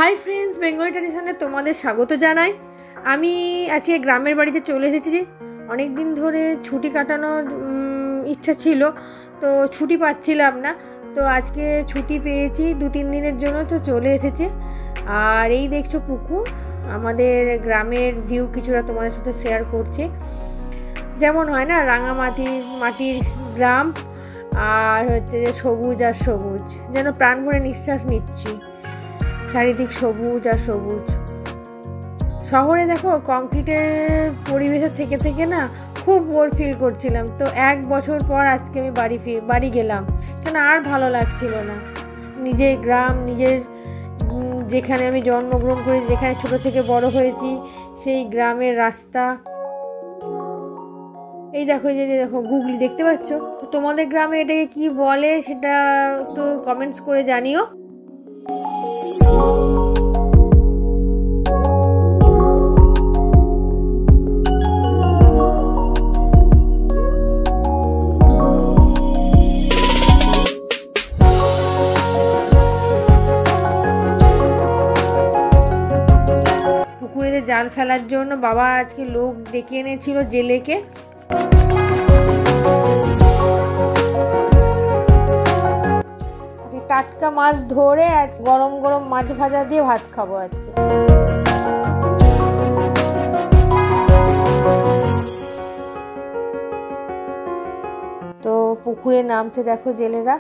Hi friends, Bengali ট্র্যাডিশনে তোমাদের স্বাগত জানাই। আমি আজকে গ্রামের বাড়িতে চলে এসেছি। অনেক দিন ধরে ছুটি কাটানোর ইচ্ছা ছিল, তো ছুটি পাচ্ছিলাম না। তো আজকে ছুটি পেয়েছি 2-3 দিনের জন্য, তো চলে এসেছি। আর এই দেখছো পুকুর, আমাদের গ্রামের ভিউ কিছুটা তোমাদের সাথে শেয়ার করছি। যেমন হয় না মাটির গ্রাম, আর হচ্ছে যে সবুজ আর সবুজ, যেন প্রাণ ভরে নিঃশ্বাস নিচ্ছি। চারিদিক সবুজ আর সবুজ। শহরে দেখো কংক্রিটের পরিবেশে থেকে থেকে না খুব বোর ফিল করছিলাম। তো 1 বছর পর আজকে আমি বাড়ি গেলাম, কেন আর ভালো লাগছিল না। নিজের গ্রাম, নিজের যেখানে আমি জন্মগ্রহণ করি, যেখানে ছোট থেকে বড় হয়েছি, সেই গ্রামের রাস্তা। এই দেখো, এই যে দেখো গুগলি দেখতে পাচ্ছ। তো তোমাদের গ্রামে এটাকে কি বলে সেটা একটু কমেন্টস করে জানিও। পুকুরে জাল ফেলার জন্য বাবা আজকে লোক ডেকে এনেছিল, জেলেকে। টাটকা মাছ ধরে আজ গরম গরম মাছ ভাজা দিয়ে ভাত খাবো আজকে। তো পুকুরে নামছে দেখো জেলেরা।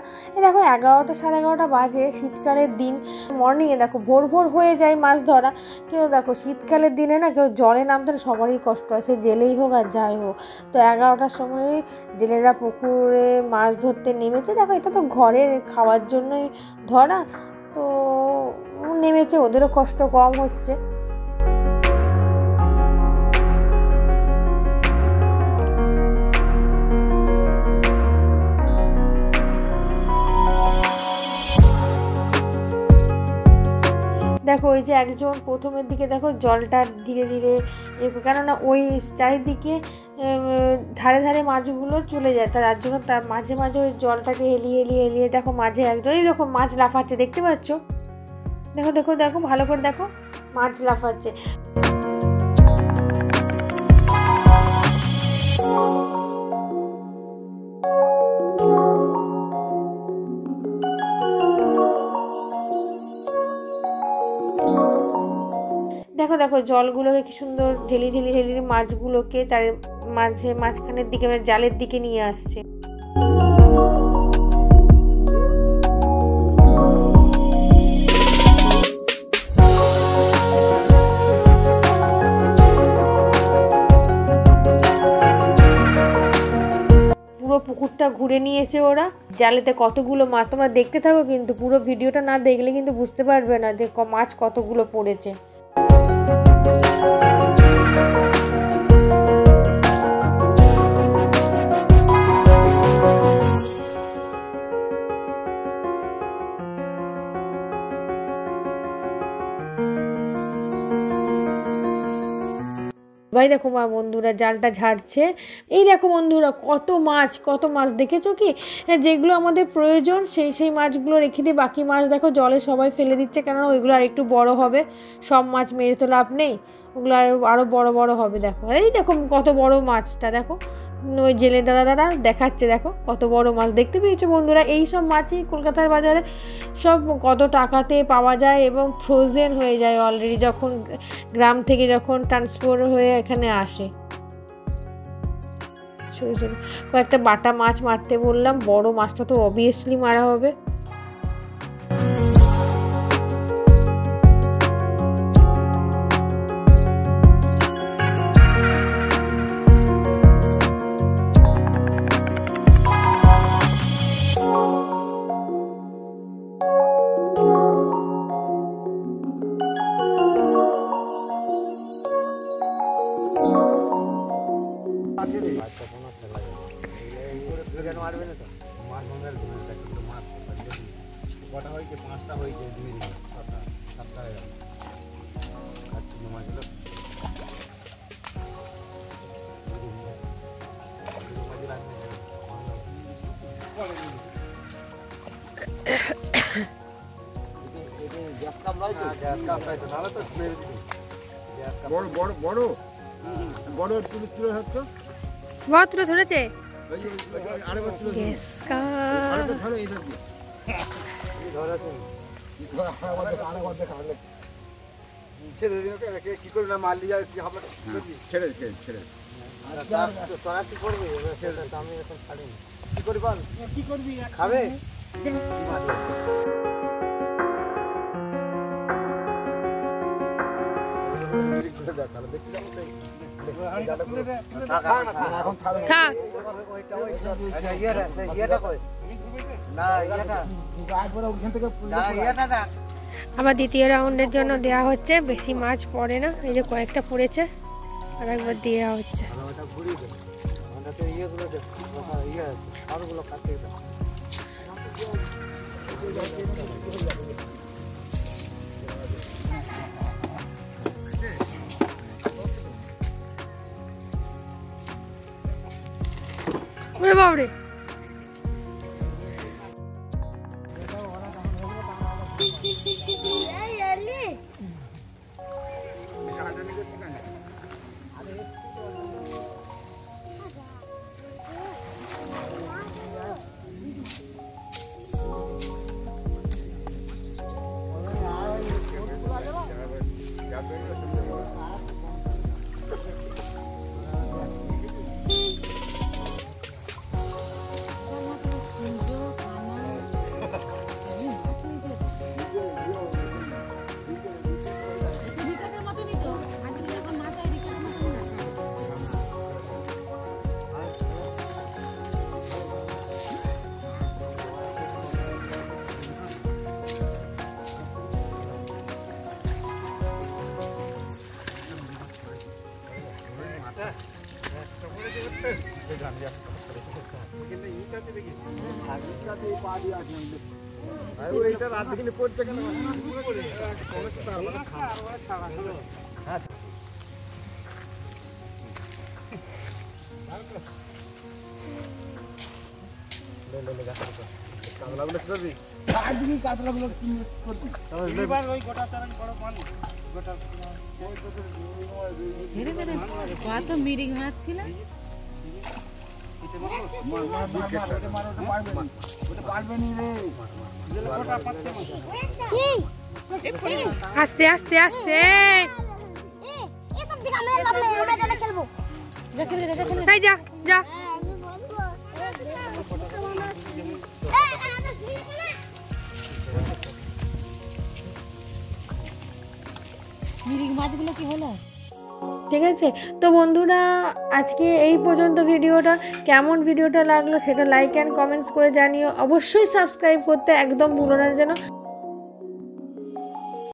দেখো 11টা 11:30 বাজে, শীতকালের দিন। মর্নিংয়ে দেখো ভোর ভোর হয়ে যায় মাছ ধরা, কিন্তু দেখো শীতকালের দিনে না কেউ জলে নামতে সবারই কষ্ট হয়, সে জেলেই হোক আর যাই হোক। তো 11টার সময় জেলেরা পুকুরে মাছ ধরতে নেমেছে। দেখো এটা তো ঘরের খাওয়ার জন্যই ধরা, তো নেমেছে, ওদেরও কষ্ট কম হচ্ছে। দেখো ওই যে একজন প্রথমের দিকে দেখো জলটা ধীরে ধীরে, কেননা ওই চারিদিকে ধারে ধারে মাছগুলো চলে যায়, তার জন্য তার মাঝে মাঝে ওই জলটাকে হেলিয়ে দেখো মাঝে একজন এরকম মাছ লাফাচ্ছে, দেখতে পাচ্ছ? দেখো দেখো দেখো ভালো করে দেখো, মাছ লাফাচ্ছে। দেখো দেখো জলগুলোকে কি সুন্দর ঢেলি মাছগুলোকে মাঝখানের দিকে, মানে জালের দিকে নিয়ে আসছে। পুরো পুকুরটা ঘুরে নিয়েছে ওরা। জালেতে কতগুলো মাছ, তোমরা দেখতে থাকো, কিন্তু পুরো ভিডিওটা না দেখলে কিন্তু বুঝতে পারবে না যে মাছ কতগুলো পড়েছে। ভাই দেখো মা বন্ধুরা জালটা ঝাড়ছে। এই দেখো বন্ধুরা কত মাছ দেখেছো কি? যেগুলো আমাদের প্রয়োজন সেই মাছগুলো রেখে দিয়ে বাকি মাছ দেখো জলে সবাই ফেলে দিচ্ছে, কেননা ওইগুলো আর একটু বড় হবে। সব মাছ মেরে তো লাভ নেই, ওগুলো আরও বড় হবে। দেখো এই দেখো কত বড় মাছটা, দেখো ওই জেলে দাদা দেখাচ্ছে, দেখো কত বড় মাছ। দেখতে পেয়েছো বন্ধুরা? এই সব মাছই কলকাতার বাজারে সব কত টাকাতে পাওয়া যায় এবং ফ্রোজেন হয়ে যায় অলরেডি, যখন গ্রাম থেকে যখন ট্রান্সফার হয়ে এখানে আসে। ছোটো ছোটো কয়েকটা বাটা মাছ মারতে বললাম, বড় মাছটা তো অবভিয়াসলি মারা হবে। বড় বড় বড় বড় তুলে তুলে হচ্ছে বড় তুলে ধরেছে আরেকবার তুলে গ্যাস কা আরেকবার ধরো এই ধরো ছেড়ে দিন কি করে না মারলি যায় কি হবে ছেড়ে ছেড়ে ছেড়ে কি করবি আমি এখন ছাড়িনি কি করবি বল কি করবি খাবে আবার দ্বিতীয় রাউন্ডের জন্য দেওয়া হচ্ছে, বেশি মাছ পড়ে না, এই যে কয়েকটা পড়েছে আর একবার দেওয়া হচ্ছে। বাবরে মিরিং মাছ ছিল আস্তে আস্তে আস্তে যা যা মিরিং মাছগুলো কি হলো? ঠিক আছে, তো বন্ধুরা আজকে এই পর্যন্ত ভিডিওটা। কেমন ভিডিওটা লাগলো সেটা লাইক অ্যান্ড কমেন্টস করে জানিও। অবশ্যই সাবস্ক্রাইব করতে একদম ভুলো না যেন।